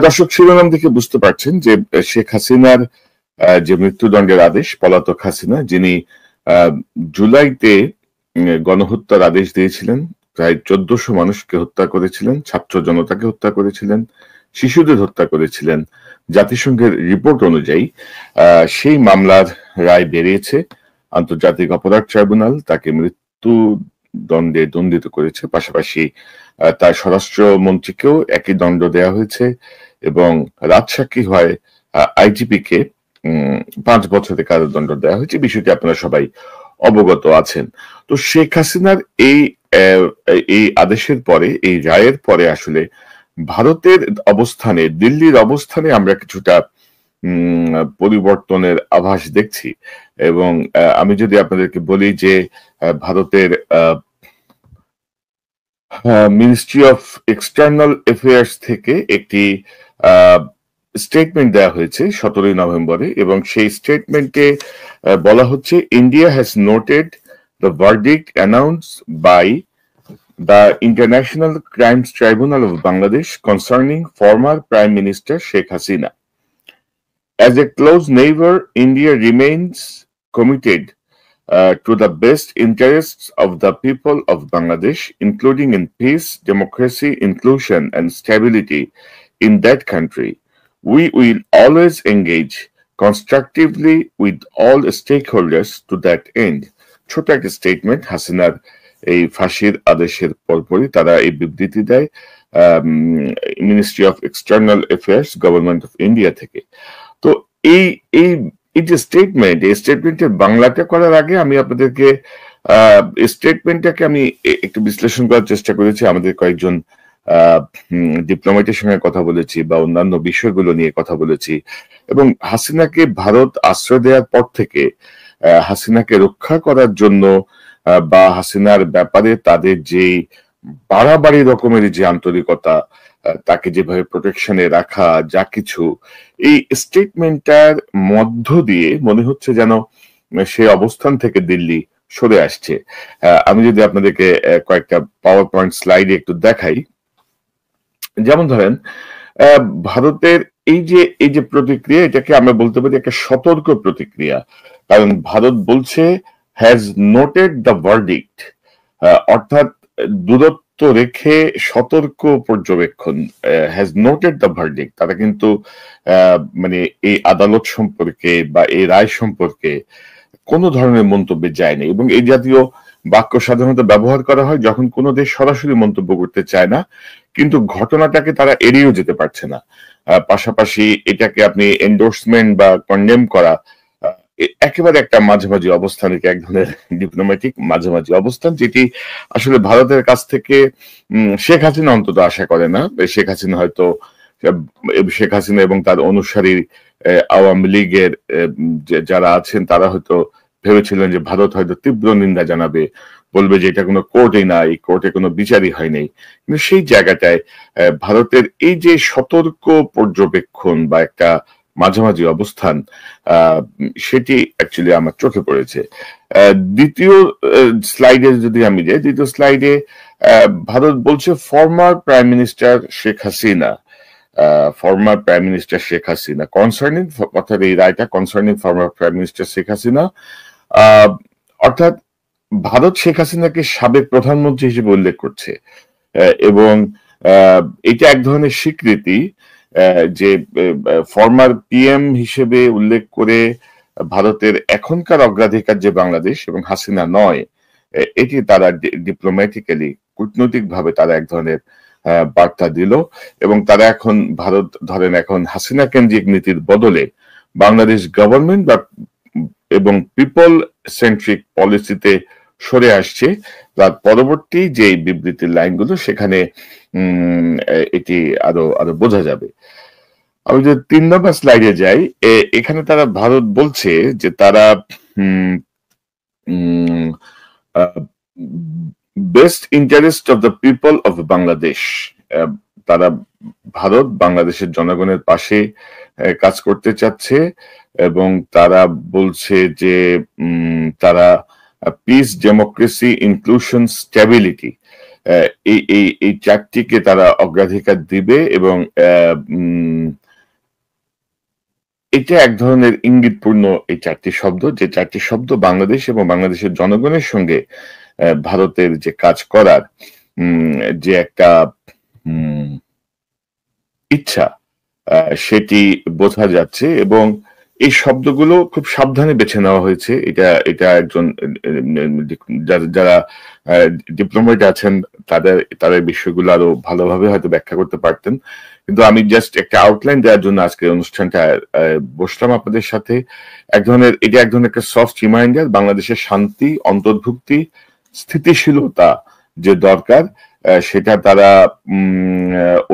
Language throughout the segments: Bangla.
দর্শক শিরোনাম দেখে বুঝতে পারছেন যে শেখ হাসিনার যে মৃত্যুদণ্ডের আদেশ, পলাতক হাসিনা যিনি জুলাইতে গণহত্যার আদেশ দিয়েছিলেন, প্রায় 1400 মানুষকে হত্যা করেছিলেন, ছাত্র জনতাকে হত্যা করেছিলেন, শিশুদের হত্যা করেছিলেন। জাতিসংঘের রিপোর্ট অনুযায়ী সেই মামলার রায় বেরিয়েছে। আন্তর্জাতিক অপরাধ ট্রাইব্যুনাল তাকে মৃত্যু দণ্ডে দণ্ডিত করেছে। পাশাপাশি তার স্বরাষ্ট্রমন্ত্রীকেও একই দণ্ড দেওয়া হয়েছে এবং রাজসাক্ষী হয় আইজিপি কে 5 বছরের কারাদণ্ড দেওয়া হয়েছে। বিষয়টি আপনারা সবাই অবগত আছেন। তো শেখ হাসিনার এই আদেশের পরে, এই রায়ের পরে আসলে ভারতের অবস্থানে, দিল্লির অবস্থানে আমরা কিছুটা পরিবর্তনের আভাস দেখছি। এবং আমি যদি আপনাদেরকে বলি যে ভারতের মিনিস্ট্রি অফ এক্সটার্নাল অ্যাফেয়ার্স থেকে একটি স্টেটমেন্ট দেওয়া হয়েছে 17 নভেম্বরে, এবং সেই স্টেটমেন্টে বলা হচ্ছে, India has noted the verdict announced by the International Crimes Tribunal of Bangladesh concerning former Prime Minister Sheikh Hasina. As a close neighbor, India remains committed to the best interests of the people of Bangladesh, including in peace, democracy, inclusion, and stability in that country. We will always engage constructively with all stakeholders to that end. ছোট একটা স্টেটমেন্ট হাসিনার এই ফাঁসির আদেশের পরপরই তারা এই বিবৃতি দেয় ministry of external affairs, government of India থেকে। তো এই এই এই যে স্টেটমেন্ট, এই স্টেটমেন্টের বাংলাটা করার আগে আমি আপনাদেরকে স্টেটমেন্টটাকে আমি একটু বিশ্লেষণ করার চেষ্টা করেছি। আমাদের কয়েকজন ডিপ্লোম্যাটের সঙ্গে কথা বলেছি বা অন্যান্য বিষয়গুলো নিয়ে কথা বলেছি, এবং হাসিনাকে ভারত আশ্রয় দেওয়ার পর থেকে হাসিনাকে রক্ষা করার জন্য বা হাসিনার ব্যাপারে তাদের যে বাড়াবাড়ি রকমের যে আন্তরিকতা, তাকে যেভাবে প্রোটেকশনে রাখা, যা কিছু, এই স্টেটমেন্টটার মধ্য দিয়ে মনে হচ্ছে যেন সে অবস্থান থেকে দিল্লি সরে আসছে। আমি যদি আপনাদেরকে কয়েকটা পাওয়ার পয়েন্ট স্লাইডে একটু দেখাই, যেমন ধরেন ভারতের এই যে প্রতিক্রিয়া, এটাকে আমরা বলতে পারি একটা সতর্ক প্রতিক্রিয়া। কারণ ভারত বলছে হ্যাজ নোটেড দ্য ভার্ডিক্ট, অর্থাৎ দূরত্ব রেখে সতর্ক পর্যবেক্ষণ, হ্যাজ নোটেড দ্য ভার্ডিক্ট। তারা কিন্তু মানে এই আদালত সম্পর্কে বা এই রায় সম্পর্কে কোনো ধরনের মন্তব্যে যায়নি, এবং এই জাতীয় বাক্য সাধারণত ব্যবহার করা হয় যখন কোনো দেশ সরাসরি মন্তব্য করতে চায় না, কিন্তু ঘটনাটাকে তারা এড়িয়েও যেতে পারছে না। পাশাপাশি এটাকে আপনি এন্ডোর্সমেন্ট বা কন্ডেম করা একেবারে একটা মাঝামাঝি অবস্থান, এক ধরনের ডিপ্লোম্যাটিক মাঝামাঝি অবস্থান, যেটি আসলে ভারতের কাছ থেকে শেখ হাসিনা অন্তত আশা করে না। শেখ হাসিনা এবং তার অনুসারী আওয়ামী লীগের যারা আছেন তারা হয়তো ভেবেছিলেন যে ভারত হয়তো তীব্র নিন্দা জানাবে, বলবে যে এটা কোনো কোর্টই নাই, কোর্টে কোনো বিচারই হয়নি। কিন্তু সেই জায়গাটায় ভারতের এই যে সতর্ক পর্যবেক্ষণ বা একটা মাঝামাঝি অবস্থান, সেটি অ্যাকচুয়ালি আমার চোখে পড়েছে। দ্বিতীয় স্লাইডে যদি আমি যাই, দ্বিতীয় স্লাইডে ভারত বলছে former prime minister Sheikh Hasina, former prime minister Sheikh Hasina concerning, অর্থাৎ এই রায়টা concerning former prime minister Sheikh Hasina, অর্থাৎ ভারত শেখ হাসিনাকে সাবেক প্রধানমন্ত্রী হিসেবে উল্লেখ করছে, এবং এটা এক ধরনের স্বীকৃতি যে ফর্মার পিএম হিসেবে উল্লেখ করে ভারতের এখনকার অগ্রাধিকার যে বাংলাদেশ এবং হাসিনা নয়, এটি তারা ডিপ্লোম্যাটিক্যালি, কূটনৈতিক ভাবে তারা এক ধরনের বার্তা দিল। এবং তারা এখন ভারত ধরেন এখন হাসিনা কেন্দ্রিক নীতির বদলে বাংলাদেশ গভর্নমেন্ট বা এবং পিপল সেন্ট্রিক পলিসিতে সরে আসছে। তার পরবর্তী যে বিবৃতির লাইনগুলো, সেখানে এটি আরো বোঝা যাবে। আমি যদি 3 নম্বর স্লাইডে যাই, এখানে তারা ভারত বলছে যে তারা best interest of the people of Bangladesh, তারা ভারত বাংলাদেশের জনগণের পাশে কাজ করতে চাচ্ছে, এবং তারা বলছে যে তারা পিস, ডেমোক্রেসি, ইনক্লুশন, স্টেবিলিটি, এই এই এই চারটিকে তারা অগ্রাধিকার দিবে এবং এটা এক ধরনের ইঙ্গিতপূর্ণ এই চারটি শব্দ, যে চারটি শব্দ বাংলাদেশ এবং বাংলাদেশের জনগণের সঙ্গে ভারতের যে কাজ করার যে একটা ইচ্ছা সেটি বোঝা যাচ্ছে এবং এই শব্দগুলো খুব সাবধানে বেছে নেওয়া হয়েছে। এটা একজন যারা ডিপ্লোমেট আছেন তাদের বিষয়গুলো আরো ভালোভাবে হয়তো ব্যাখ্যা করতে পারতেন, কিন্তু আমি জাস্ট একটা আউটলাইন দেওয়ার জন্য আজকের অনুষ্ঠানটা বসলাম আপনাদের সাথে। এটা এক ধরনের একটা সফট রিমাইন্ডার, বাংলাদেশের শান্তি, অন্তর্ভুক্তি, স্থিতিশীলতা যে দরকার সেটা তারা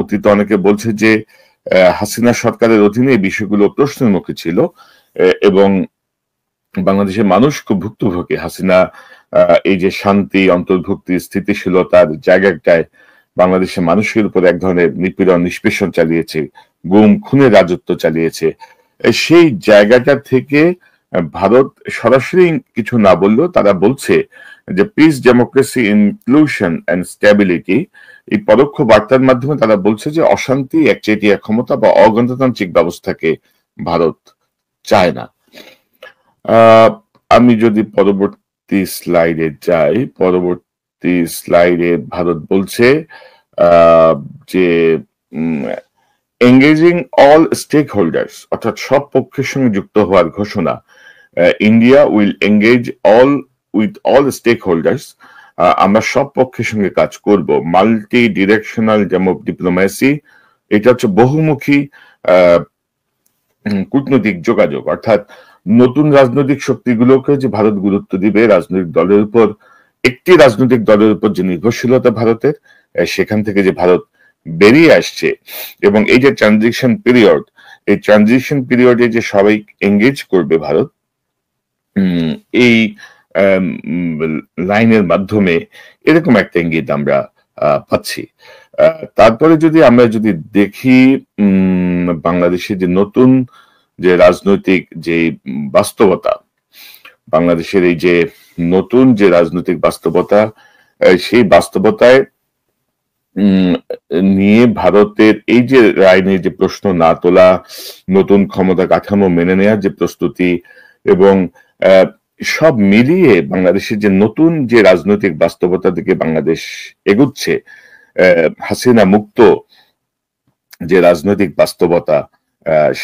অতীতে অনেকে বলছে যে হাসিনা সরকারের অধীনে এই বিষয়গুলো প্রশ্নের মুখে ছিল এবং বাংলাদেশের মানুষ খুব ভুক্তভোগী। হাসিনা এই যে শান্তি, অন্তর্ভুক্তি, স্থিতিশীলতার জায়গাটায় বাংলাদেশের মানুষের উপর এক ধরনের নিপীড়ন, নিষ্পেষণ চালিয়েছে, গুম খুনের রাজত্ব চালিয়েছে। সেই জায়গাটা থেকে ভারত সরাসরি কিছু না বললেও তারা বলছে যে peace, democracy, inclusion and stability, এই পরোক্ষ বার্তার মাধ্যমে তারা বলছে যে অশান্তি, একচেটিয়া ক্ষমতা বা অগণতান্ত্রিক ব্যবস্থাকে ভারত চায় না। আমি যদি পরবর্তী স্লাইডে যাই, পরবর্তী স্লাইডে ভারত বলছে যে এঙ্গেজিং অল স্টেক হোল্ডার্স, অর্থাৎ সব পক্ষের সঙ্গে যুক্ত হওয়ার ঘোষণা। India will engage with all stakeholders, আমরা সব পক্ষের সঙ্গে কাজ করব। মাল্টি ডিরেকশনাল ডিপ্লোম্যাসি, এটা হচ্ছে বহুমুখী কূটনৈতিক যোগাযোগ, অর্থাৎ নতুন রাজনৈতিক শক্তিগুলোকে যে ভারত গুরুত্ব দিবে, রাজনৈতিক দলের উপর, একটি রাজনৈতিক দলের উপর যে নির্ভরশীলতা ভারতের, সেখান থেকে যে ভারত বেরিয়ে আসছে এবং এই যে ট্রানজিশন পিরিয়ড, এই ট্রানজিশন পিরিয়ডে যে সবাই এঙ্গেজ করবে ভারত, এই লাইনের মাধ্যমে এরকম একটা ইঙ্গিত আমরা পাচ্ছি। তারপরে আমরা যদি দেখি বাংলাদেশের যে নতুন যে রাজনৈতিক যে বাস্তবতা, বাংলাদেশের এই যে নতুন যে রাজনৈতিক বাস্তবতা, সেই বাস্তবতায় নিয়ে ভারতের এই যে রায় নিয়ে যে প্রশ্ন না তোলা, নতুন ক্ষমতা কাঠামো মেনে নেওয়ার যে প্রস্তুতি এবং সব মিলিয়ে বাংলাদেশের যে নতুন যে রাজনৈতিক বাস্তবতা দিকে বাংলাদেশ এগুচ্ছে, হাসিনা মুক্ত যে রাজনৈতিক বাস্তবতা,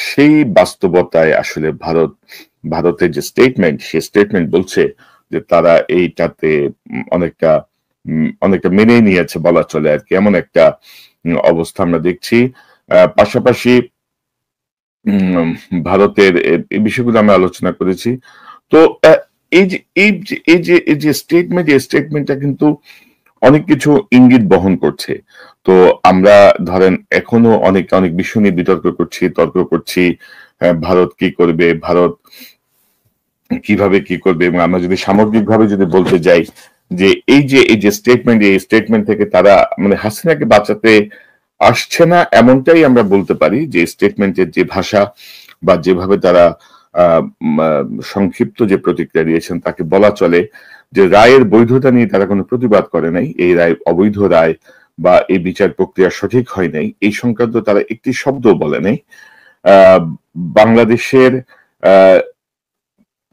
সেই বাস্তবতায় আসলে ভারতের যে স্টেটমেন্ট, সেই স্টেটমেন্ট বলছে যে তারা এইটাতে অনেকটা মেনে নিয়েছে বলা চলে আর কি, এমন একটা অবস্থা আমরা দেখছি। পাশাপাশি ভারতের এই বিষয়গুলো আমরা আলোচনা করেছি। তো এই যে স্টেটমেন্টটা কিন্তু অনেক কিছু ইঙ্গিত বহন করছে। তো আমরা ধরেন এখনো অনেক বিষয় নিয়ে বিতর্ক করছি, তর্ক করছি, ভারত কি করবে, ভারত কিভাবে কি করবে, এবং আমরা যদি সামগ্রিকভাবে যদি বলতে যাই যে এই যে স্টেটমেন্ট থেকে তারা মানে হাসিনাকে বাঁচাতে আসছে না, এমনটাই আমরা বলতে পারি। যে স্টেটমেন্টের যে ভাষা বা যেভাবে তারা সংক্ষিপ্ত যে প্রতিক্রিয়া দিয়েছেন, তাকে বলা চলে যে রায়ের বৈধতা নিয়ে তারা কোনো প্রতিবাদ করে নাই, এই রায় অবৈধ রায় বা এই বিচার প্রক্রিয়া সঠিক হয় নাই, এই সংক্রান্ত তারা একটি শব্দ বলে নাই। বাংলাদেশের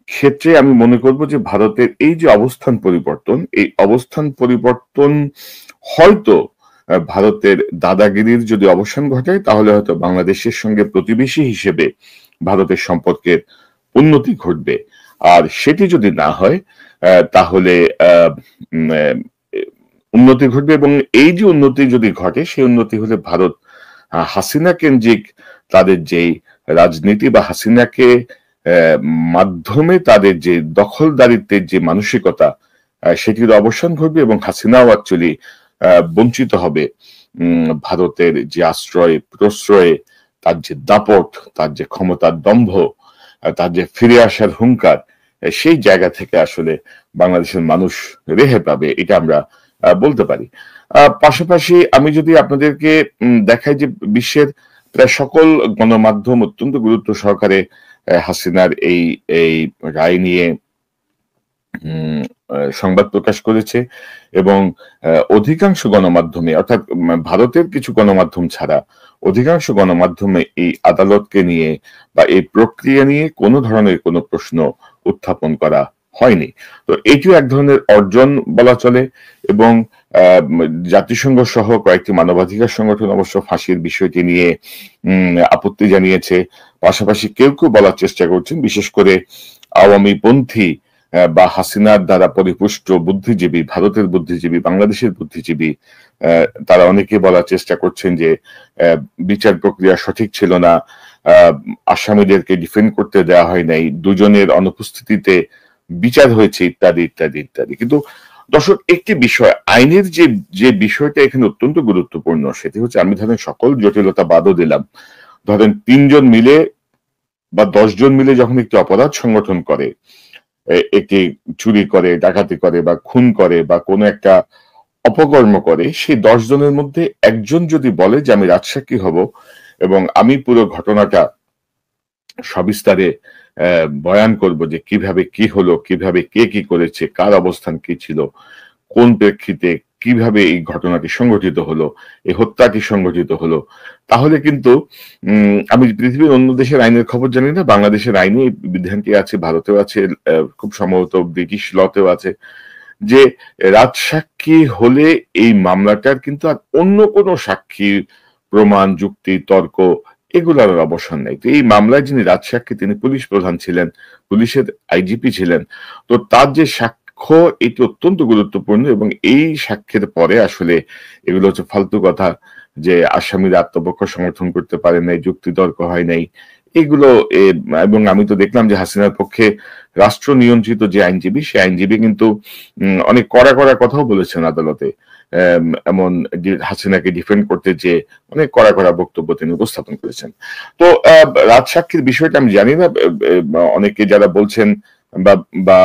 ক্ষেত্রে আমি মনে করব যে ভারতের এই যে অবস্থান পরিবর্তন, এই অবস্থান পরিবর্তন হয়তো ভারতের দাদাগিরির যদি অবসান ঘটায়, তাহলে হয়তো বাংলাদেশের সঙ্গে প্রতিবেশী হিসেবে ভারতের সম্পর্কের উন্নতি ঘটবে। আর সেটি যদি না হয় তাহলে উন্নতি ঘটবে, এবং এই যে উন্নতি যদি ঘটে, সেই উন্নতি হলে ভারত হাসিনা কেন্দ্রিক তাদের যে রাজনীতি বা হাসিনাকে মাধ্যমে তাদের যে দখলদারিত্বের যে মানসিকতা, সেটির অবসান ঘটবে এবং হাসিনাও অ্যাকচুয়ালি বঞ্চিত হবে ভারতের যে আশ্রয় প্রশ্রয়ে, তার যে দাপট, তার যে ক্ষমতার দম্ভ, তার যে ফিরে আসার হুঙ্কার, সেই জায়গা থেকে আসলে বাংলাদেশের মানুষ রেহাই পাবে, এটা আমরা বলতে পারি। পাশাপাশি আমি যদি আপনাদেরকে দেখাই যে বিশ্বের প্রায় সকল গণমাধ্যম অত্যন্ত গুরুত্ব সহকারে হাসিনার এই রায় নিয়ে সংবাদ প্রকাশ করেছে এবং অধিকাংশ গণমাধ্যমে অর্থাৎ ভারতের কিছু গণমাধ্যম ছাড়া অধিকাংশ গণমাধ্যমে এই আদালতকে নিয়ে বা এই প্রক্রিয়া নিয়ে কোনো ধরনের কোনো প্রশ্ন উত্থাপন করা হয়নি। তো এটিও এক ধরনের অর্জন বলা চলে এবং জাতিসংঘ সহ কয়েকটি মানবাধিকার সংগঠন অবশ্য ফাঁসির বিষয়টি নিয়ে আপত্তি জানিয়েছে। পাশাপাশি কেউ কেউ বলার চেষ্টা করছেন, বিশেষ করে আওয়ামী পন্থী বা হাসিনার দ্বারা পরিপুষ্ট বুদ্ধিজীবী, ভারতের বুদ্ধিজীবী, বাংলাদেশের বুদ্ধিজীবী, তারা অনেকে বলার চেষ্টা করছেন যে বিচার প্রক্রিয়া সঠিক ছিল না, আসামিদেরকে ডিফেন্ড করতে দেওয়া হয় নাই, দুজনের অনুপস্থিতিতে বিচার হয়েছে, ইত্যাদি ইত্যাদি ইত্যাদি। কিন্তু দর্শক, একটি বিষয়, আইনের যে বিষয়টা এখানে অত্যন্ত গুরুত্বপূর্ণ, সেটি হচ্ছে, আমি ধরেন সকল জটিলতা বাদও দিলাম, ধরেন 3 জন মিলে বা 10 জন মিলে যখন একটি অপরাধ সংগঠন করে, একটি চুরি করে, ডাকাতি করে বা খুন করে বা কোনো একটা অপকর্ম করে, সেই 10 জনের মধ্যে একজন যদি বলে যে আমি রাজসাক্ষী হব এবং আমি পুরো ঘটনাটা সবিস্তারে বয়ান করব, যে কিভাবে কি হলো, কিভাবে কে কি করেছে, কার অবস্থান কি ছিল, কোন প্রেক্ষিতে কিভাবে এই ঘটনাটি সংঘটিত হলো, এই হত্যাটি সংঘটিত হলো, তাহলে কিন্তু আমি পৃথিবীর অন্য দেশের আইনের খবর জানি না, বাংলাদেশের আইনে এই বিধানটি আছে, ভারতেও আছে, খুব সম্ভবত ব্রিটিশ লতেও আছে, যে রাজসাক্ষী হলে এই মামলাটার কিন্তু আর অন্য কোনো সাক্ষী, প্রমাণ, যুক্তি, তর্ক এগুলোর অবসান নেই। তো এই মামলায় যিনি রাজসাক্ষী, তিনি পুলিশ প্রধান ছিলেন, পুলিশের আইজিপি ছিলেন। তো তার যে সাক্ষ্য, এটি অত্যন্ত গুরুত্বপূর্ণ এবং এই সাক্ষ্যের পরে আসলে এগুলো হচ্ছে ফালতু কথা, যে আসামিরা আত্মপক্ষ সমর্থন করতে পারে নাই, যুক্তি তর্ক হয় নাই, এগুলো। এবং আমি তো দেখলাম যে হাসিনার পক্ষে রাষ্ট্র নিয়ন্ত্রিত যে আইনজীবী, সে আইনজীবী কিন্তু অনেক কড়া কড়া কথাও বলেছেন আদালতে, এমন হাসিনাকে ডিফেন্ড করতে যে অনেক কড়া কড়া বক্তব্য তিনি উপস্থাপন করেছেন। তো রাজসাক্ষীর বিষয়টা আমি জানি না, অনেকে যারা বলছেন বা বা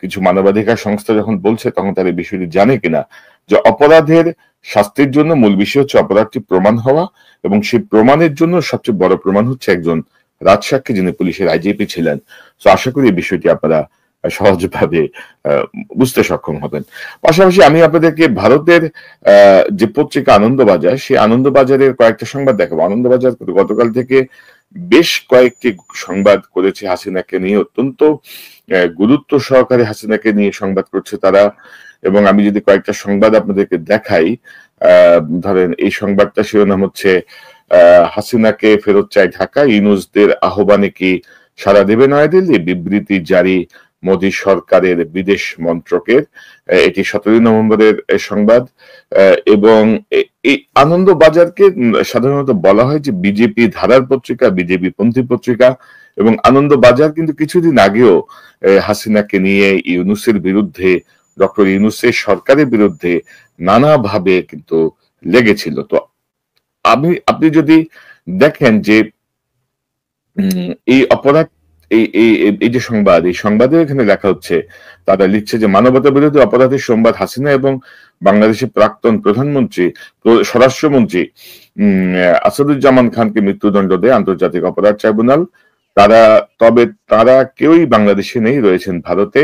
কিছু মানবাধিকার সংস্থা যখন বলছে, তখন তারা এই বিষয়টি জানে কিনা, যে অপরাধের শাস্তির জন্য মূল বিষয় হচ্ছে অপরাধটি প্রমাণ হওয়া, এবং সেই প্রমাণের জন্য সবচেয়ে বড় প্রমাণ হচ্ছে একজন রাজসাক্ষী, যিনি পুলিশের আইজিপি ছিলেন। তো আশা করি এই বিষয়টি আপনারা সহজভাবে বুঝতে সক্ষম হবেন। পাশাপাশি আমি আপনাদেরকে ভারতের যে পত্রিকা আনন্দবাজার, সেই আনন্দবাজারের কয়েকটা সংবাদ দেখাবো। আনন্দবাজার গতকাল থেকে বেশ কয়েকটি সংবাদ করেছে হাসিনাকে নিয়ে, অত্যন্ত গুরুত্ব সহকারে হাসিনাকে নিয়ে সংবাদ করছে তারা। এবং আমি যদি কয়েকটা সংবাদ আপনাদেরকে দেখাই, ধরেন এই সংবাদটা শিরোনাম হচ্ছে হাসিনাকে ফেরত চায় ঢাকা, ইউনূসদের আহ্বানে কি সাড়া দেবে নয়াদিল্লি, বিবৃতি জারি মোদী সরকারের বিদেশ মন্ত্রকের। এটি 17 নভেম্বরের সংবাদ। এবং এই আনন্দবাজারকে সাধারণত বলা হয় যে বিজেপি ধারার পত্রিকা, বিজেপি পন্থী পত্রিকা। এবং আনন্দবাজার কিন্তু কিছুদিন আগেও হাসিনাকে নিয়ে, ইউনূসের বিরুদ্ধে, ডক্টর ইউনূসের সরকারের বিরুদ্ধে নানাভাবে কিন্তু লেগেছিল। তো আপনি যদি দেখেন যে এই অপরাধ, এই যে সংবাদ, এই সংবাদে এখানে লেখা হচ্ছে, তারা লিখছে যে মানবতা বিরোধী অপরাধের সংবাদ, হাসিনা এবং বাংলাদেশের প্রাক্তন প্রধানমন্ত্রী, স্বরাষ্ট্রমন্ত্রী আসাদুজ্জামান খানকে মৃত্যুদণ্ড দেয় আন্তর্জাতিক অপরাধ ট্রাইব্যুনাল। তবে তারা কেউই বাংলাদেশে নেই, রয়েছেন ভারতে।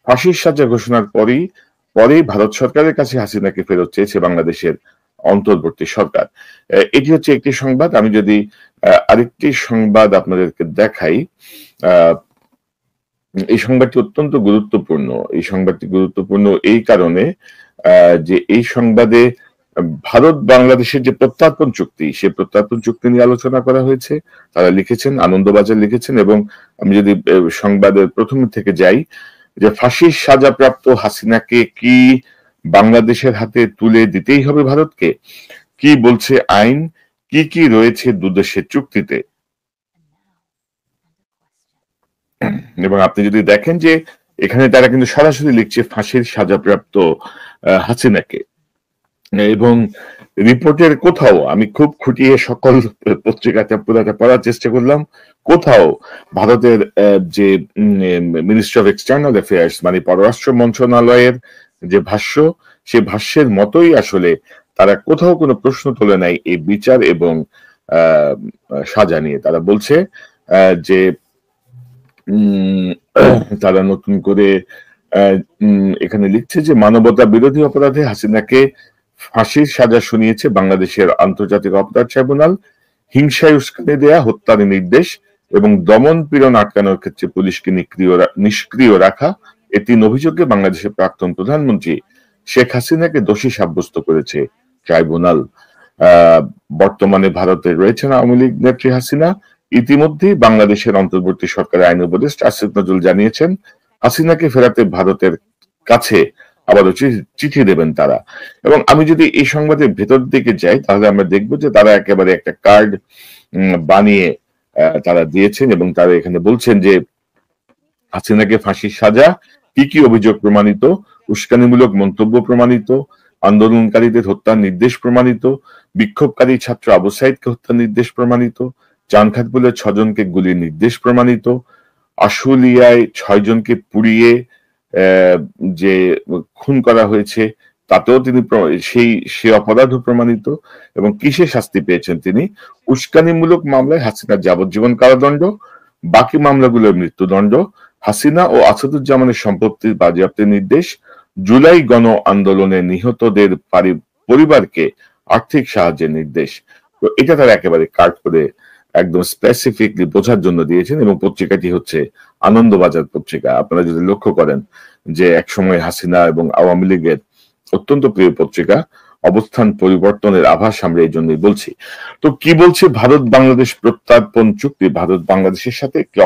ফাঁসির সাজা ঘোষণার পরেই ভারত সরকারের কাছে হাসিনাকে ফেরত চেয়েছে বাংলাদেশের অন্তর্বর্তী সরকার। এটি হচ্ছে একটি সংবাদ। আমি যদি আরেকটি সংবাদ আপনাদেরকে দেখাই, এই সংবাদটি অত্যন্ত গুরুত্বপূর্ণ। এই সংবাদটি গুরুত্বপূর্ণ এই কারণে যে এই সংবাদে ভারত বাংলাদেশের যে প্রত্যর্পণ চুক্তি, সেই প্রত্যর্পণ চুক্তি নিয়ে আলোচনা করা হয়েছে। তারা লিখেছেন, আনন্দবাজার লিখেছেন। এবং আমি যদি সংবাদের প্রথম থেকে যাই, যে ফাঁসির সাজাপ্রাপ্ত হাসিনাকে কি বাংলাদেশের হাতে তুলে দিতেই হবে ভারতকে, কি বলছে আইন, কি কি রয়েছে দুদেশের চুক্তিতে। এবং আপনি যদি দেখেন যে এখানে তারা কিন্তু সরাসরি লিখছে ফাঁসির সাজাপ্রাপ্ত হাসিনাকে। এবং রিপোর্টের কোথাও, আমি খুব খুঁটিয়ে সকল পত্রিকাটা পুরাটা পড়ার চেষ্টা করলাম, কোথাও ভারতের যে মিনিস্ট্রি অফ এক্সটার্নাল অ্যাফেয়ার্স, মানে পররাষ্ট্র মন্ত্রণালয়ের যে ভাষ্য, সে ভাষ্যের মতোই আসলে তারা কোথাও কোনো প্রশ্ন তোলে নাই এই বিচার এবং সাজা নিয়ে। তারা বলছে যে উম, তারা নতুন করে এখানে লিখছে যে মানবতা বিরোধী অপরাধে হাসিনাকে ফাঁসির সাজা শুনিয়েছে বাংলাদেশের আন্তর্জাতিক অপরাধ ট্রাইব্যুনাল। হিংসায় উস্কানি দেয়া, হত্যার নির্দেশ এবং দমন পীড়ন আটকানোর ক্ষেত্রে পুলিশকে নিষ্ক্রিয় রাখা, এই ৩ অভিযোগে বাংলাদেশের প্রাক্তন প্রধানমন্ত্রী শেখ হাসিনাকে দোষী সাব্যস্ত করেছে ট্রাইব্যুনাল। বর্তমানে ভারতে রয়েছেন আওয়ামী লীগ নেত্রী হাসিনা। ইতিমধ্যেই বাংলাদেশের অন্তর্বর্তী সরকারের আইন উপদেষ্টা আসিফ নজরুল জানিয়েছেন হাসিনাকে ফেরাতে ভারতের কাছে আবারও চিঠি দেবেন তারা। এবং আমি যদি এই সংবাদের ভেতর দিকে যাই তাহলে আমরা দেখব যে তারা একেবারে একটা কার্ড বানিয়ে তারা দিয়েছেন এবং তারা এখানে বলছেন যে হাসিনাকে ফাঁসির সাজা, কি কি অভিযোগ প্রমাণিত, উস্কানিমূলক মন্তব্য প্রমাণিত, আন্দোলনকারীদের হত্যার নির্দেশ প্রমাণিত, বিক্ষোভকারী ছাত্র আবু সাইদকে হত্যার নির্দেশ প্রমাণিত, চানখাঁরপুলের 6 জনকে গুলির নির্দেশ প্রমাণিত, আশুলিয়ায় 6 জনকে পুড়িয়ে যে খুন করা হয়েছে তাতেও তিনি সে অপরাধও প্রমাণিত এবং কিসে শাস্তি পেয়েছেন তিনি। উস্কানিমূলক মামলায় হাসিনার যাবজ্জীবন কারাদণ্ড, বাকি মামলাগুলোর মৃত্যুদণ্ড, হাসিনা ও আসাদুজ্জামানের সম্পত্তির বাজেয়াপ্তের নির্দেশ, জুলাই গণ আন্দোলনে নিহতদের পরিবারকে আর্থিক সাহায্যের নির্দেশ। তো এটা তারা একেবারে কাট করে একদম স্পেসিফিকলি বোঝার জন্য দিয়েছেন এবং পত্রিকাটি হচ্ছে আনন্দবাজার পত্রিকা। আপনারা যদি লক্ষ্য করেন যে একসময় হাসিনা এবং আওয়ামী লীগের অত্যন্ত প্রিয় পত্রিকা, অবস্থান পরিবর্তনের আভাস আমরা এই জন্যই বলছি। তো কি বলছে ভারত বাংলাদেশ প্রত্যর্পণ চুক্তি? ভারত বাংলাদেশের সাথে একটি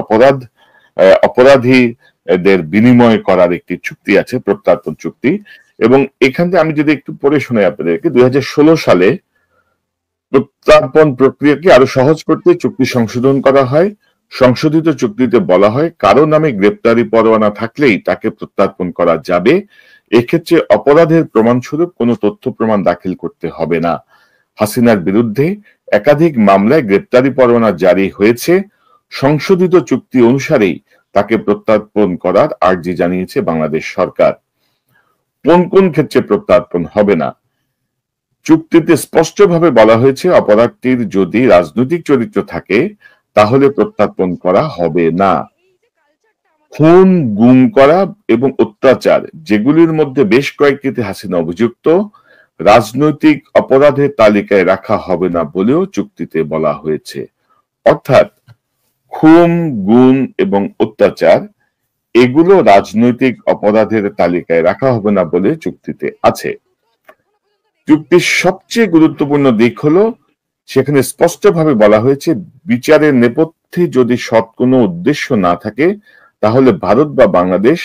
অপরাধীদের বিনিময় করার একটি চুক্তি আছে, প্রত্যর্পণ চুক্তি। এবং এখান থেকে আমি যদি একটু পড়ে শোনাই আপনাদেরকে, 2016 সালে প্রত্যর্পণ প্রক্রিয়াকে আরো সহজ করতে চুক্তি সংশোধন করা হয়। সংশোধিত চুক্তিতে বলা হয় কারো নামে গ্রেপ্তারি পরোয়ানা থাকলেই তাকে প্রত্যর্পণ করা যাবে। এক্ষেত্রে অপরাধের প্রমাণস্বরূপ কোনো তথ্য প্রমাণ দাখিল করতে হবে না। হাসিনার বিরুদ্ধে একাধিক মামলায় গ্রেপ্তারি পরোয়ানা জারি হয়েছে। সংশোধিত চুক্তি অনুসারেই তাকে প্রত্যর্পণ করার আর্জি জানিয়েছে বাংলাদেশ সরকার। কোন কোন ক্ষেত্রে প্রত্যর্পণ হবে না? চুক্তিতে স্পষ্টভাবে বলা হয়েছে অপরাধটির যদি রাজনৈতিক চরিত্র থাকে তাহলে প্রত্যর্পণ করা হবে না। খুন, গুম করা এবং অত্যাচার, যেগুলির মধ্যে বেশ কয়েকটিতে হাসিনা অভিযুক্ত, রাজনৈতিক অপরাধের তালিকায় রাখা হবে না বলেও চুক্তিতে বলা হয়েছে। অর্থাৎ খুন, গুম এবং অত্যাচার এগুলো রাজনৈতিক অপরাধের তালিকায় রাখা হবে না বলে চুক্তিতে আছে। চুক্তির সবচেয়ে গুরুত্বপূর্ণ দিক হলো সেখানে স্পষ্টভাবে বলা হয়েছে বিচারের নেপথ্যে যদি সৎ কোনো উদ্দেশ্য না থাকে তাহলে ভারত বা বাংলাদেশ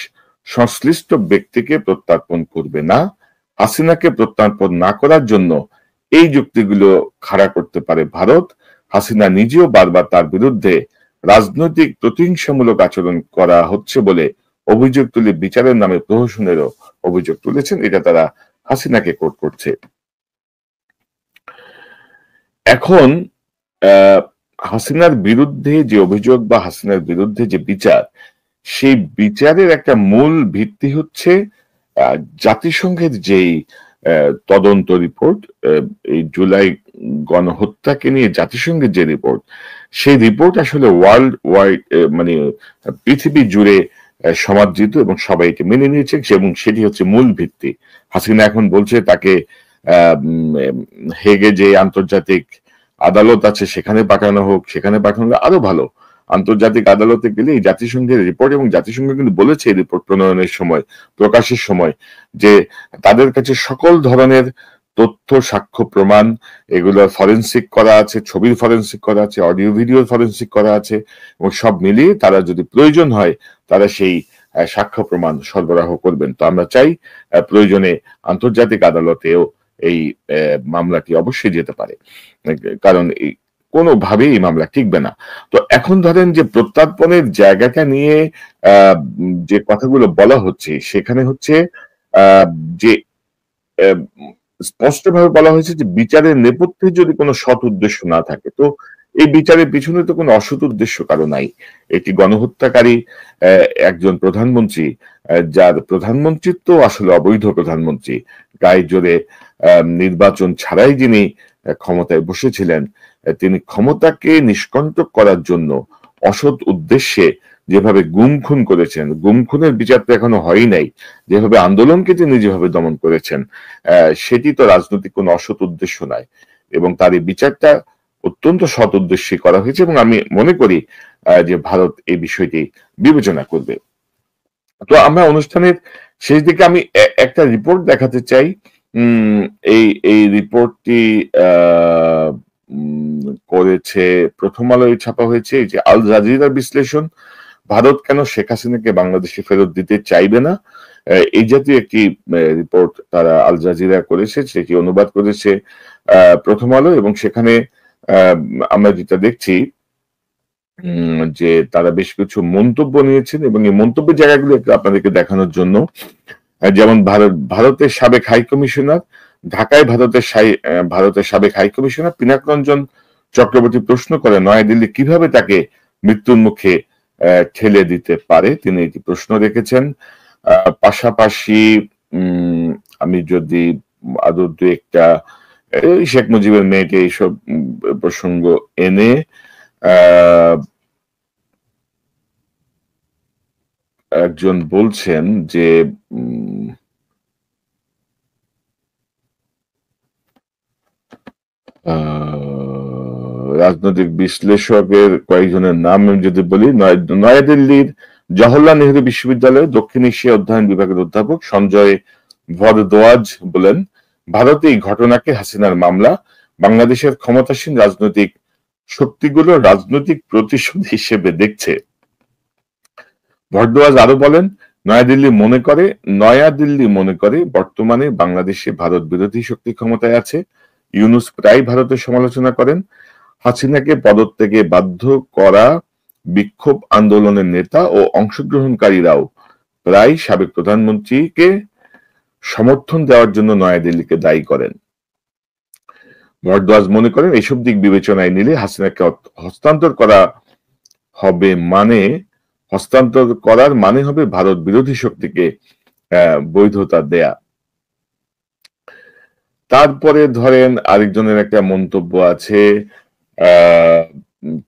সংশ্লিষ্ট ব্যক্তিকে প্রত্যর্পণ করবে না। হাসিনাকে প্রত্যর্পণ না করার জন্য এই যুক্তিগুলো খাড়া করতে পারে ভারত। হাসিনা নিজেও বারবার তার বিরুদ্ধে রাজনৈতিক প্রতিহিংসামূলক আচরণ করা হচ্ছে বলে অভিযোগ তুলে বিচারের নামে প্রহসনেরও অভিযোগ তুলেছেন। এটা তারা হাসিনাকে কোট করছে। এখন হাসিনার বিরুদ্ধে যে অভিযোগ বা হাসিনার বিরুদ্ধে যে বিচার, সেই বিচারের একটা মূল ভিত্তি হচ্ছে জাতিসংঘের যেই তদন্ত রিপোর্ট, এই জুলাই গণহত্যাকে নিয়ে জাতিসংঘের যে রিপোর্ট, সেই রিপোর্ট আসলে ওয়ার্ল্ড ওয়াইড মানে পৃথিবী জুড়ে সমাদৃত এবং সবাই এটি মেনে নিয়েছে এবং সেটি হচ্ছে মূল ভিত্তি। হাসিনা এখন বলছে তাকে হেগে যে আন্তর্জাতিক আদালত আছে সেখানে পাঠানো হোক, সেখানে পাঠানো আরো ভালো। আন্তর্জাতিক আদালতে গেলে এই জাতিসংঘের রিপোর্ট, এবং জাতিসংঘ কিন্তু বলেছে এই রিপোর্ট প্রণয়নের সময়, প্রকাশের সময়, যে তাদের কাছে সকল ধরনের তথ্য, সাক্ষ্য, প্রমাণ এগুলো ফরেনসিক করা আছে, ছবির ফরেনসিক করা আছে, অডিও ভিডিও ফরেনসিক করা আছে এবং সব মিলিয়ে তারা যদি প্রয়োজন হয় তারা সেই সাক্ষ্য প্রমাণ সরবরাহ করবেন। তো আমরা চাই প্রয়োজনে আন্তর্জাতিক আদালতেও এই মামলাটি অবশ্যই যেতে পারে, কারণ কোনোভাবেই এই মামলা টিকবে না। তো এখন ধরেন যে প্রত্যর্পণের জায়গাটা নিয়ে যে কথাগুলো বলা হচ্ছে সেখানে হচ্ছে যে স্পষ্টভাবে বলা হয়েছে যে বিচারের নেপথ্যে যদি কোনো সৎ উদ্দেশ্য না থাকে, তো এই বিচারের পিছনে তো কোনো অসৎ উদ্দেশ্য কারো নাই। এটি গণহত্যাকারী একজন প্রধানমন্ত্রী, যার প্রধানমন্ত্রিত্ব আসলে অবৈধ প্রধানমন্ত্রী, গায়ে জোরে নির্বাচন ছাড়াই যিনি ক্ষমতায় বসেছিলেন, তিনি ক্ষমতাকে নিষ্কণ্টক করার জন্য অসৎ উদ্দেশ্যে যেভাবে গুম খুন করেছেন, গুম খুনের বিচার তো এখনো হয়ই নাই, যেভাবে আন্দোলনকে তিনি যেভাবে দমন করেছেন, সেটি তো রাজনৈতিক কোনো অসৎ উদ্দেশ্য নয়, এবং তার এই বিচারটা অত্যন্ত সৎ উদ্দেশ্যে করা হয়েছে, এবং আমি মনে করি যে ভারত এই বিষয়টি বিবেচনা করবে। তো আমরা অনুষ্ঠানের শেষ দিকে আমি একটা রিপোর্ট দেখাতে চাই। উম, এই রিপোর্টটি আহ, করেছে প্রথম আলোয় ছাপা হয়েছে, এই যে আল জাজিরার বিশ্লেষণ, ভারত কেন শেখ হাসিনাকে বাংলাদেশে ফেরত দিতে চাইবে না, এই জাতীয় একটি রিপোর্ট তারা আল জাজিরা করেছে, সেটি অনুবাদ করেছে প্রথম আলো, এবং সেখানে আহ, আমরা যেটা দেখছি যে তারা বেশ কিছু মন্তব্য নিয়েছেন, এবং এই মন্তব্যের জায়গাগুলো একটু আপনাদেরকে দেখানোর জন্য, যেমন ভারতের সাবেক হাই কমিশনার ঢাকায়, ভারতের সাবেক হাই কমিশনার পিনাক রঞ্জন চক্রবর্তী প্রশ্ন করে নয়াদিল্লি কিভাবে তাকে মৃত্যুর মুখে ঠেলে দিতে পারে, তিনি এটি প্রশ্ন রেখেছেন। পাশাপাশি আমি যদি আদৌ দু একটা শেখ মুজিবের মেয়েকে এইসব প্রসঙ্গ এনে একজন বলছেন যে রাজনৈতিক বিশ্লেষকের কয়েকজনের নাম আমি যদি বলি, নয়াদিল্লির জওহরলাল নেহরু বিশ্ববিদ্যালয়ের দক্ষিণ এশিয়া অধ্যয়ন বিভাগের অধ্যাপক সঞ্জয় ভরদ্বাজ বলেন, ভারতে এই ঘটনাকে হাসিনার মামলা, বাংলাদেশের ক্ষমতাসীন রাজনৈতিক শক্তিগুলো রাজনৈতিক প্রতিশোধ হিসেবে দেখছে। ভরদ্বাজ আরো বলেন, নয়াদিল্লি মনে করে বর্তমানে বাংলাদেশে ভারত বিরোধী শক্তি ক্ষমতায় আছে। ইউনূস প্রায় ভারতের সমালোচনা করেন। হাসিনাকে পদত্যাগে বাধ্য করা বিক্ষোভ আন্দোলনের নেতা ও অংশগ্রহণকারীরাও প্রায় সাবেক প্রধানমন্ত্রীকে সমর্থন দেওয়ার জন্য নয়াদিল্লিকে দায়ী করেন। ভরদ্বাজ মনে করেন, এসব দিক বিবেচনায় নিলে হাসিনাকে হস্তান্তর করার মানে হবে ভারত বিরোধী শক্তিকে বৈধতা দেয়া। তারপরে ধরেন আরেকজনের একটা মন্তব্য আছে,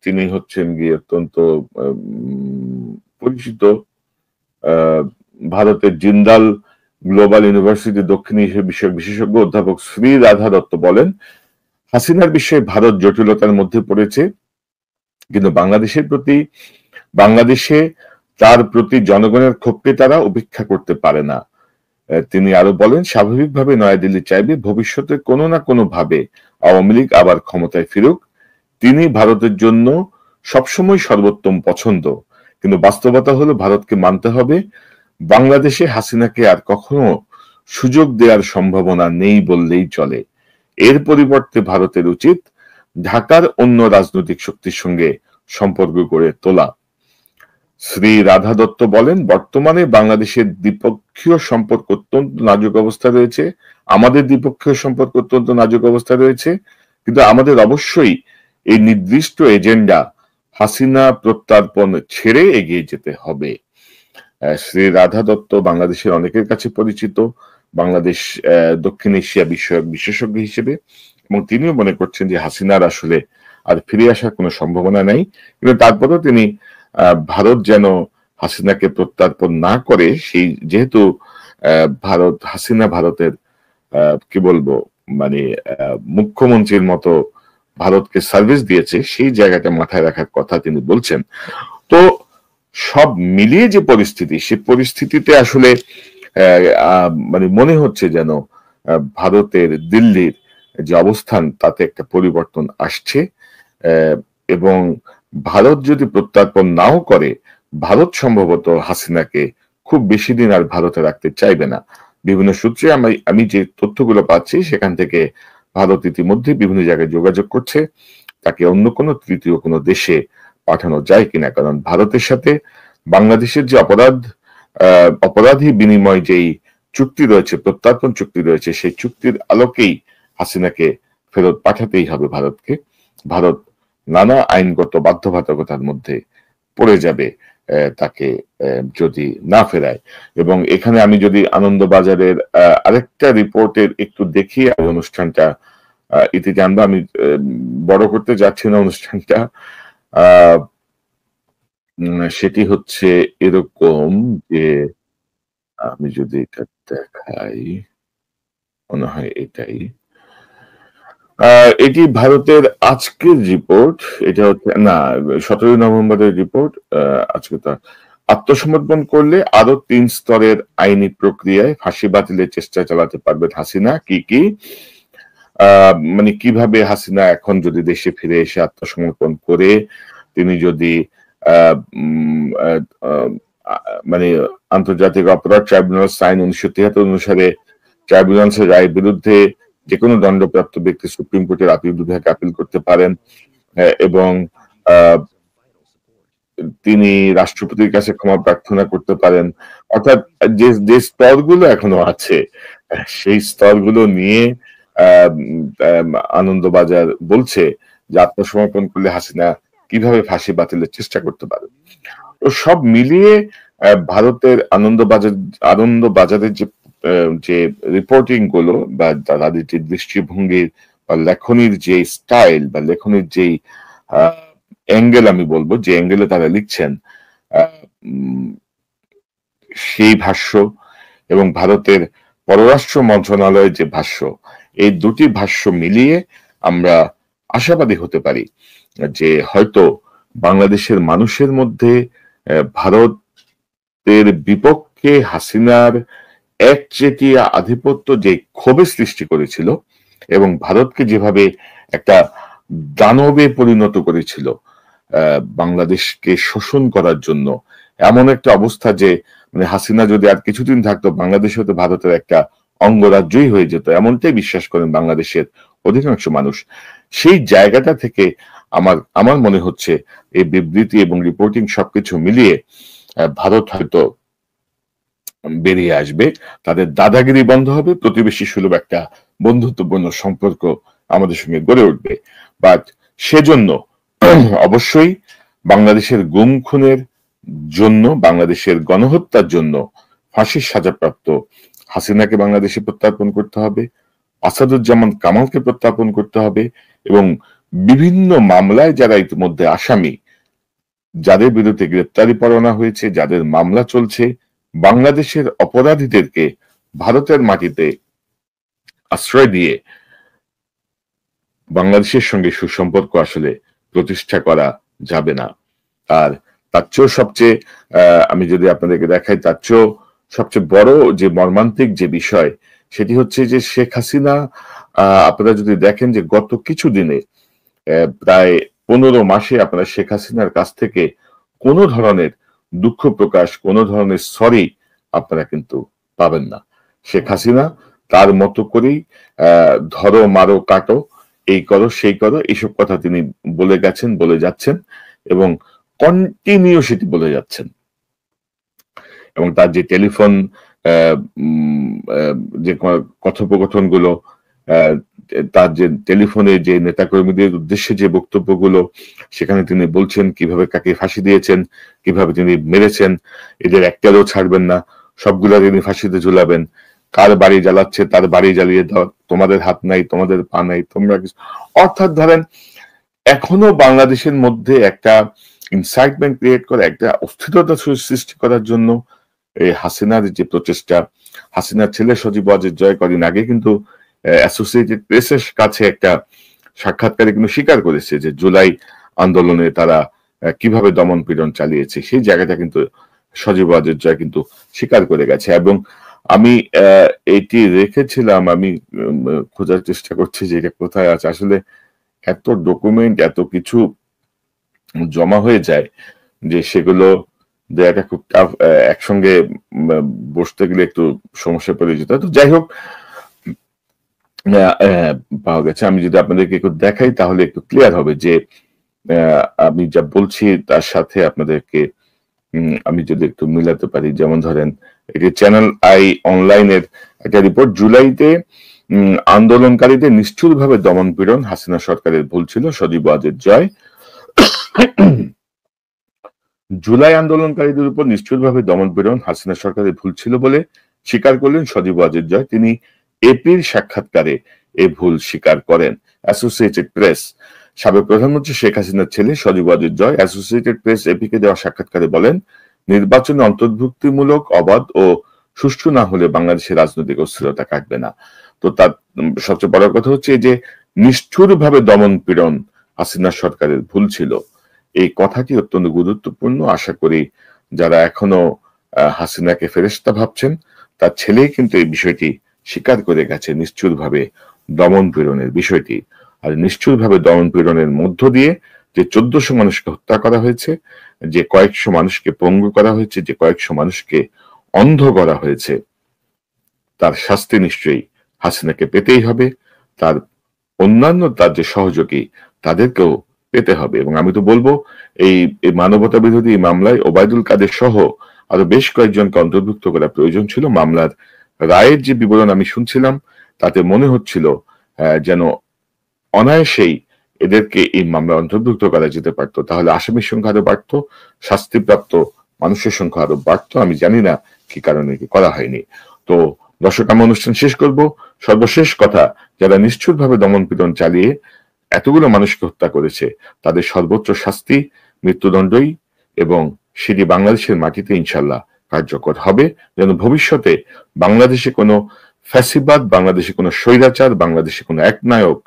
তিনি হচ্ছেন গিয়ে অত্যন্ত পরিচিত ভারতের জিন্দাল গ্লোবাল ইউনিভার্সিটি দক্ষিণ এশিয়া বিষয়ক বিশেষজ্ঞ অধ্যাপক শ্রী রাধা দত্ত বলেন, হাসিনার বিষয়ে ভারত জটিলতার মধ্যে পড়েছে, কিন্তু বাংলাদেশে তার প্রতি জনগণের ক্ষোভকে তারা উপেক্ষা করতে পারে না। তিনি আরো বলেন, স্বাভাবিকভাবে নয়াদিল্লি চাইবে ভবিষ্যতে কোনো না কোনো ভাবে আওয়ামী লীগ আবার ক্ষমতায় ফিরুক। তিনি ভারতের জন্য সবসময় সর্বোত্তম পছন্দ, কিন্তু বাস্তবতা হলো ভারতকে মানতে হবে বাংলাদেশে হাসিনাকে আর কখনো সুযোগ দেওয়ার সম্ভাবনা নেই বললেই চলে। এর পরিবর্তে ভারতের উচিত ঢাকার অন্য রাজনৈতিক শক্তির সঙ্গে সম্পর্ক গড়ে তোলা। শ্রী রাধা দত্ত বলেন, বর্তমানে বাংলাদেশের দ্বিপক্ষীয় সম্পর্ক অত্যন্ত নাজুক অবস্থা রয়েছে, আমাদের দ্বিপক্ষীয় সম্পর্ক অত্যন্ত নাজুক অবস্থা রয়েছে, কিন্তু আমাদের অবশ্যই এই নির্দিষ্ট এজেন্ডা হাসিনা প্রত্যার্পণ ছেড়ে এগিয়ে যেতে হবে। শ্রী রাধা দত্ত বাংলাদেশের অনেকের কাছে পরিচিত, বাংলাদেশ দক্ষিণ এশিয়া বিষয়ক বিশেষজ্ঞ হিসেবে, এবং তিনিও মনে করছেন যে হাসিনার আসলে আর ফিরে আসার কোনো সম্ভাবনা নাই, কিন্তু তারপরেও তিনি ভারত যেন হাসিনাকে প্রত্যার্পণ না করে, সেই যেহেতু হাসিনা ভারতের কি বলবো মানে মুখ্যমন্ত্রীর মতো ভারতকে সার্ভিস দিয়েছে, সেই জায়গাটা মাথায় রাখার কথা তিনি বলছেন। তো সব মিলিয়ে যে পরিস্থিতি, সেই পরিস্থিতিতে আসলে মানে মনে হচ্ছে যেন ভারতের দিল্লির যে অবস্থান তাতে একটা পরিবর্তন আসছে, এবং ভারত যদি প্রত্যার্পণ নাও করে, ভারত সম্ভবত হাসিনাকে খুব বেশি দিন আর ভারতে রাখতে চাইবে না। বিভিন্ন সূত্রে আমি যে তথ্যগুলো পাচ্ছি সেখান থেকে ভারত ইতিমধ্যে বিভিন্ন জায়গায় যোগাযোগ করছে তাকে অন্য কোনো তৃতীয় কোনো দেশে পাঠানো যায় কিনা, কারণ ভারতের সাথে বাংলাদেশের যে অপরাধী বিনিময় যেই চুক্তি রয়েছে, প্রত্যার্পণ চুক্তি রয়েছে, সেই চুক্তির আলোকেই হাসিনাকে ফেরত পাঠাতেই হবে ভারতকে। ভারত নানা আইনগত বাধ্যবাধকতার মধ্যে পড়ে যাবে তাকে যদি না ফেরায়। এবং এখানে আমি যদি আনন্দবাজারের আরেকটা রিপোর্টের একটু দেখি, অনুষ্ঠানটা ইতি জানবো, আমি বড় করতে যাচ্ছি না অনুষ্ঠানটা। সেটি হচ্ছে এরকম যে আমি যদি এটা দেখাই, মনে হয় এটাই। এটি ভারতের আজকের রিপোর্ট। এটা হচ্ছে না, 17ই নভেম্বরের রিপোর্ট। আজকে তা আত্মসমর্পণ করলে আরো 3 স্তরের আইনি প্রক্রিয়ায় ফাঁসি বাতিলের চেষ্টা চালাতে পারবেন হাসিনা। কি কি মানে কিভাবে হাসিনা এখন যদি দেশে ফিরে এসে আত্মসমর্পণ করে তিনি যদি আহ, উম, আহ, আহ, মানে আন্তর্জাতিক অপরাধ ট্রাইব্যুনাল আইন 1973 অনুসারে ট্রাইব্যুনালের রায়ের বিরুদ্ধে যে কোনো দণ্ডপ্রাপ্ত ব্যক্তি সুপ্রিম কোর্টের আপিল বিভাগে আপিল করতে পারেন, এবং আহ, তিনি রাষ্ট্রপতির কাছে ক্ষমা প্রার্থনা করতে পারেন। অর্থাৎ যে যে স্তরগুলো এখনো আছে সেই স্তরগুলো নিয়ে আনন্দবাজার বলছে যে আত্মসমর্পণ করলে হাসিনা কিভাবে ফাঁসি বাতিলের চেষ্টা করতে পারে। তো সব মিলিয়ে ভারতের আনন্দবাজারের যে রিপোর্টিং গুলো বা তাদের যে দৃষ্টিভঙ্গির বা লেখনির যে স্টাইল বা লেখনির যেই অ্যাঙ্গেল, আমি বলবো যে অ্যাঙ্গেলে তারা লিখছেন, সেই ভাষ্য এবং ভারতের পররাষ্ট্র মন্ত্রণালয়ের যে ভাষ্য, এই দুটি ভাষ্য মিলিয়ে আমরা আশাবাদী হতে পারি যে হয়তো বাংলাদেশের মানুষের মধ্যে ভারতের বিপক্ষে হাসিনার একচেটিয়া আধিপত্য যে ক্ষোভের সৃষ্টি করেছিল এবং ভারতকে যেভাবে একটা দানবে পরিণত করেছিল বাংলাদেশকে শোষণ করার জন্য, এমন একটা অবস্থা যে মানে হাসিনা যদি আর কিছুদিন থাকতো বাংলাদেশ হয়তো ভারতের একটা অঙ্গরাজ্যই হয়ে যেত, এমনটাই বিশ্বাস করেন বাংলাদেশের অধিকাংশ মানুষ। সেই জায়গাটা থেকে আমার মনে হচ্ছে এই বিবৃতি এবং রিপোর্টিং সবকিছু মিলিয়ে ভারত হয়তো বেরিয়ে আসবে, তাদের দাদাগিরি বন্ধ হবে, প্রতিবেশী সুলভ একটা বন্ধুত্বপূর্ণ সম্পর্ক আমাদের সঙ্গে গড়ে উঠবে। বাট সেজন্য অবশ্যই বাংলাদেশের গুম খুনের জন্য, বাংলাদেশের গণহত্যার জন্য ফাঁসির সাজাপ্রাপ্ত হাসিনাকে বাংলাদেশে প্রত্যার্পণ করতে হবে, আসাদুজ্জামান কামালকে প্রত্যার্পণ করতে হবে, এবং বিভিন্ন মামলায় যারা ইতিমধ্যে আসামি, যাদের বিরুদ্ধে গ্রেপ্তারি পরোয়ানা হয়েছে, যাদের মামলা চলছে, বাংলাদেশের অপরাধীদেরকে ভারতের মাটিতে আশ্রয় দিয়ে বাংলাদেশের সঙ্গে সুসম্পর্ক আসলে প্রতিষ্ঠা করা যাবে না। আর তার চেয়েও সবচেয়ে আমি যদি আপনাদেরকে দেখাই, তার চেয়েও সবচেয়ে বড় যে মর্মান্তিক যে বিষয়, সেটি হচ্ছে যে শেখ হাসিনা, আপনারা যদি দেখেন যে গত কিছু দিনে প্রায় 15 মাসে আপনারা শেখ হাসিনার কাছ থেকে কোনো ধরনের দুঃখ প্রকাশ, কোনো ধরনের সরি আপনারা কিন্তু পাবেন না। শেখ হাসিনা তার মতো করেই ধরো মারো কাটো, এই করো সেই করো, এইসব কথা তিনি বলে গেছেন, বলে যাচ্ছেন এবং কন্টিনিউ সেটি বলে যাচ্ছেন। এবং তার যে টেলিফোন যে কথোপকথন গুলো, তার যে টেলিফোনে যে নেতাকর্মীদের উদ্দেশ্যে যে বক্তব্যগুলো, সেখানে তিনি বলছেন কিভাবে কাকে ফাঁসি দিয়েছেন, কিভাবে তিনি মেরেছেন, এদের একটারও ছাড়বেন না, সবগুলা তিনি ফাঁসিতে ঝুলাবেন, কার বাড়ি জ্বালাচ্ছে তার বাড়ি জ্বালিয়ে দাও, তোমাদের হাত নাই, তোমাদের পা নাই, তোমরা অর্থাৎ ধরেন এখনো বাংলাদেশের মধ্যে একটা ইনসাইটমেন্ট ক্রিয়েট করা, একটা অস্থিরতা সৃষ্টি করার জন্য এই হাসিনার যে প্রচেষ্টা। হাসিনার ছেলে সজীব ওয়াজেদ জয় কদিন আগে কিন্তু অ্যাসোসিয়েটেড প্রেসের কাছে একটা সাক্ষাৎকারে কিন্তু স্বীকার করেছে যে জুলাই আন্দোলনে তারা কিভাবে দমন পীড়ন চালিয়েছে, সেই জায়গাটা কিন্তু সজীব ওয়াজেদ জয় কিন্তু স্বীকার করে গেছে। এবং আমি এটি রেখেছিলাম, আমি খোঁজার চেষ্টা করছি যে এটা কোথায় আছে। আসলে এত ডকুমেন্ট, এত কিছু জমা হয়ে যায় যে সেগুলো দেয়াটা খুব টাফ, একসঙ্গে বসতে গেলে একটু সমস্যা পড়ে যেত। তো যাই হোক, পাওয়া গেছে। আমি যদি আপনাদেরকে একটু দেখাই তাহলে একটু ক্লিয়ার হবে যে আমি যা বলছি তার সাথে আপনাদেরকে আমি যদি একটু মিলাতে পারি। যেমন ধরেন, এটি চ্যানেল আই অনলাইনের একটা রিপোর্ট, জুলাইতে আন্দোলনকারীদের নিষ্ঠুরভাবে দমন পীড়ন, হাসিনা সরকারের ভুল ছিল, সজীব ওয়াজেদ জয়। জুলাই আন্দোলনকারীদের উপর নিষ্ঠুরভাবে দমন পীড়ন হাসিনা সরকারের ভুল ছিল বলে স্বীকার করলেন সজীব ওয়াজেদ জয়। তিনি এপির সাক্ষাৎকারে এ ভুল স্বীকার করেন। অ্যাসোসিয়েটেড প্রেস, সাবেক প্রধানমন্ত্রী শেখ হাসিনার ছেলে Sajeeb Wazed Joy associated press APK দেওয়া সাক্ষাৎকারে বলেন, নির্বাচনে অন্তর্ভুক্তিমূলক, অবাধ ও সুষ্ঠু না হলে বাংলাদেশের রাজনৈতিক অস্থিরতা কাটবে না। তো তার সবচেয়ে বড় কথা হচ্ছে যে নিষ্ঠুরভাবে দমন পীড়ন হাসিনা সরকারের ভুল ছিল, এই কথাটি অত্যন্ত গুরুত্বপূর্ণ। আশা করি যারা এখনো হাসিনাকে ফেরেশতা ভাবছেন, তার ছেলেই কিন্তু এই বিষয়টি স্বীকার করে গেছে, নিষ্ঠুরভাবে দমন পীড়নের বিষয়টি। আর নিষ্ঠুরভাবে দমন পীড়নের মধ্য দিয়ে যে 1400 মানুষকে হত্যা করা হয়েছে, যে কয়েকশো মানুষকে পঙ্গু করা হয়েছে, যে কয়েকশো মানুষকে অন্ধ করা হয়েছে, তার শাস্তি নিশ্চয়ই হাসিনাকে পেতেই হবে। তার অন্যান্য তার যে সহযোগী তাদেরকেও পেতে হবে। এবং আমি তো বলবো এই মানবতা বিরোধী মামলায় ওবায়দুল কাদের সহ আরো বেশ কয়েকজনকে অন্তর্ভুক্ত করা প্রয়োজন ছিল। মামলার রায়ের যে বিবরণ আমি শুনছিলাম, তাতে মনে হচ্ছিল যেন অনায়াসেই এদেরকে এই মামলায় অন্তর্ভুক্ত করা যেতে পারতো, তাহলে আসামির সংখ্যা আরো বাড়তো, শাস্তিপ্রাপ্ত মানুষের সংখ্যা আরো বাড়তো। আমি জানি না কি কারণে কি করা হয়নি। তো দর্শক, আমি অনুষ্ঠান শেষ করব। সর্বশেষ কথা, যারা নিষ্ঠুরভাবে দমন পীড়ন চালিয়ে এতগুলো মানুষকে হত্যা করেছে, তাদের সর্বোচ্চ শাস্তি মৃত্যুদণ্ডই, এবং সেটি বাংলাদেশের মাটিতে ইনশাল্লাহ কার্যকর হবে, যেন ভবিষ্যতে বাংলাদেশে কোনো ফ্যাসিবাদ, বাংলাদেশে কোনো স্বৈরাচার, বাংলাদেশে কোনো একনায়ক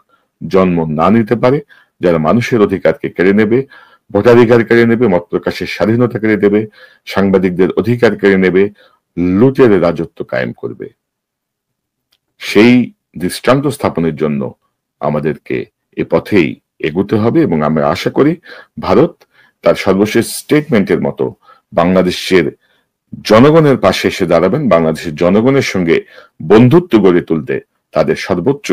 জন্ম না নিতে পারে, যারা মানুষের অধিকারকে কেড়ে নেবে, ভোটাধিকার কেড়ে নেবে, মত প্রকাশের স্বাধীনতা কেড়ে দেবে, সাংবাদিকদের অধিকার কেড়ে নেবে, লুটের রাজত্ব কায়েম করবে। সেই দৃষ্টান্ত স্থাপনের জন্য আমাদেরকে এ পথেই এগুতে হবে। এবং আমরা আশা করি ভারত তার সর্বশেষ স্টেটমেন্টের মতো বাংলাদেশের জনগণের পাশে এসে দাঁড়াবেন, বাংলাদেশের জনগণের সঙ্গে বন্ধুত্ব গড়ে তুলতে তাদের সর্বোচ্চ